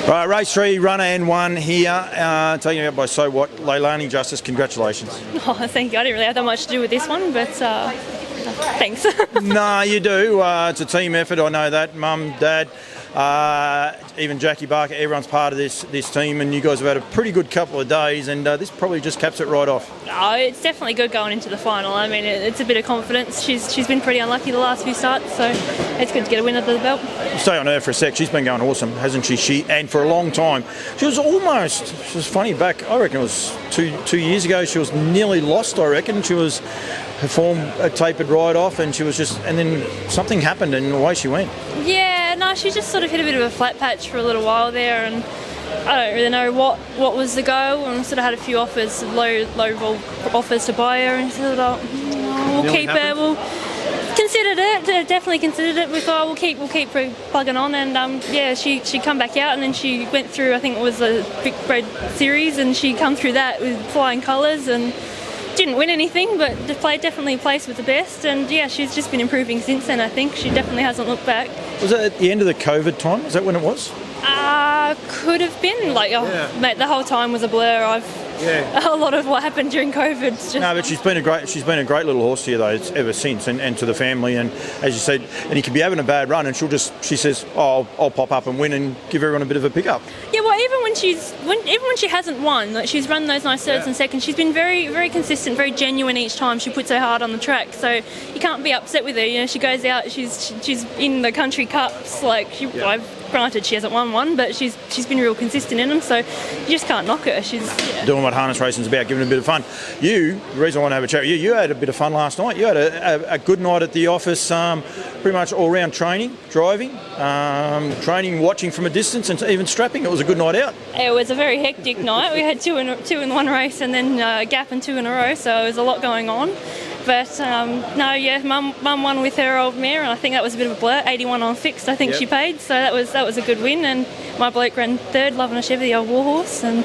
Right, race 3, runner N1 here, taken out by So What, Leilani Justice. Congratulations. Oh, thank you. I didn't really have that much to do with this one, but thanks. No, you do. It's a team effort. I know that. Mum, Dad, even Jackie Barker, everyone's part of this team, and you guys have had a pretty good couple of days, and this probably just caps it right off. Oh, it's definitely good going into the final. I mean, it's a bit of confidence. She's been pretty unlucky the last few starts, so it's good to get a win under the belt. Stay on her for a sec. She's been going awesome, hasn't she? And for a long time. She was funny back, I reckon it was two years ago, she was nearly lost, I reckon. Her form tapered right off, and and then something happened and away she went. Yeah, no, she just sort of hit a bit of a flat patch for a little while there, and I don't really know what was the go, and sort of had a few offers, low offers to buy her, and thought, we'll keep her. We'll considered it, definitely considered it. We thought we'll keep plugging on, and she come back out, and then she went through, I think it was a Big Red Series, and she come through that with flying colours and didn't win anything, but definitely placed with the best, and yeah, she's just been improving since then. I think she definitely hasn't looked back. Was that at the end of the COVID time? Is that when it was? Could have been. Mate, the whole time was a blur. A lot of what happened during COVID. No, but she's been a great little horse to you though ever since, and to the family. And as you said, and you could be having a bad run, and she says, "Oh, I'll pop up and win and give everyone a bit of a pickup." Yeah, well, even when she hasn't won, like she's run those nice thirds and seconds, she's been very, very consistent, very genuine each time she puts her hard on the track. So you can't be upset with her. You know, she goes out, she's in the country cups. Granted, she hasn't won one, but she's been real consistent in them, so you just can't knock her. She's doing what harness racing's about, giving a bit of fun. The reason I want to have a chat with you had a bit of fun last night. You had a good night at the office, pretty much all-round training, driving, training, watching from a distance, and even strapping. It was a good night out. It was a very hectic night. We had two in one race, and then gap and two in a row, so there was a lot going on. But Mum won with her old mare, and I think that was a bit of a blur. 81 on fixed, I think she paid, so that was a good win. And my bloke ran third, Loving a Chevy, the old warhorse. And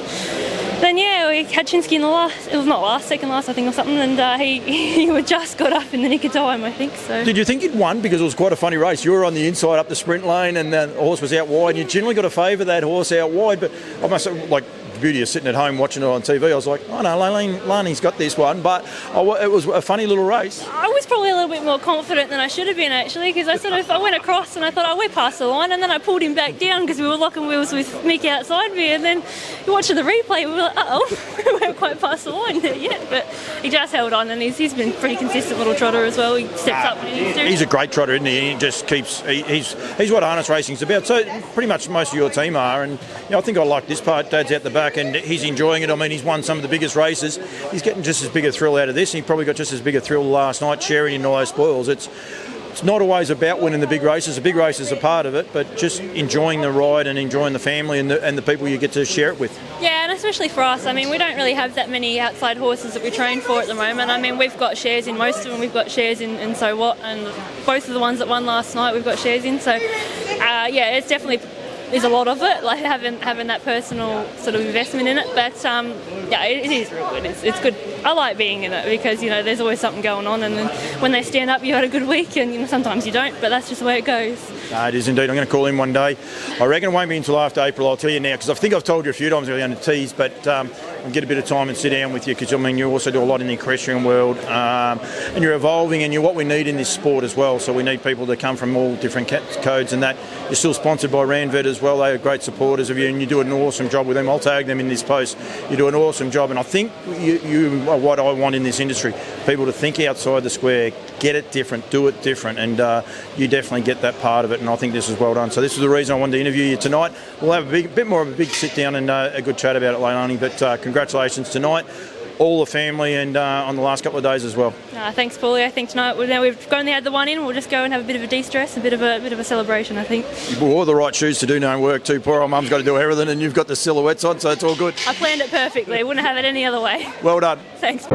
then we had Chinsky in the second last, I think, or something. And he just got up in the nick of time, I think. So. Did you think he'd won? Because it was quite a funny race. You were on the inside up the sprint lane, and the horse was out wide. And you generally got to favour that horse out wide, but I must say, the beauty of sitting at home watching it on TV, I was like, oh no, Leilani's got this one, but it was a funny little race. I was probably a little bit more confident than I should have been, actually, because I went across and I thought, we're past the line, and then I pulled him back down because we were locking wheels with Mick outside me, and then watching the replay, we were like, we weren't quite past the line there yet, but he just held on, and he's been a pretty consistent little trotter as well. He steps up when he needs to. He's a great trotter, isn't he? He just keeps, he's what harness racing's about. So pretty much most of your team are, and I think I like this part. Dad's out the back, and he's enjoying it. I mean, he's won some of the biggest races. He's getting just as big a thrill out of this, and he probably got just as big a thrill last night sharing in all those spoils. It's not always about winning the big races. The big races are part of it, but just enjoying the ride and enjoying the family and the people you get to share it with. Yeah, and especially for us. I mean, we don't really have that many outside horses that we train for at the moment. I mean, we've got shares in most of them. We've got shares in So What, and both of the ones that won last night we've got shares in. So, it's definitely there's a lot of it, like having that personal sort of investment in it. But it is real good. It's good. I like being in it because there's always something going on, and then when they stand up, you had a good week, and sometimes you don't. But that's just the way it goes. It is indeed. I'm going to call him one day. I reckon it won't be until after April. I'll tell you now, because I think I've told you a few times earlier on the tease, but I'll get a bit of time and sit down with you, because you also do a lot in the equestrian world, and you're evolving, and you're what we need in this sport as well. So we need people to come from all different codes, and that you're still sponsored by Randvet as well. They are great supporters of you, and you do an awesome job with them. I'll tag them in this post. You do an awesome job, and I think you are what I want in this industry. People to think outside the square, get it different, do it different, and you definitely get that part of it, and I think this is well done. So this is the reason I wanted to interview you tonight. We'll have a bit more of a big sit down and a good chat about it, Leilani, but congratulations tonight, all the family, and on the last couple of days as well. Thanks, Paulie. I think tonight we've gone and had the one in. We'll just go and have a bit of a de-stress, a bit of a celebration, I think. You wore the right shoes to do no work too. Poor old Mum's got to do everything, and you've got the silhouettes on, so it's all good. I planned it perfectly. Wouldn't have it any other way. Well done. Thanks.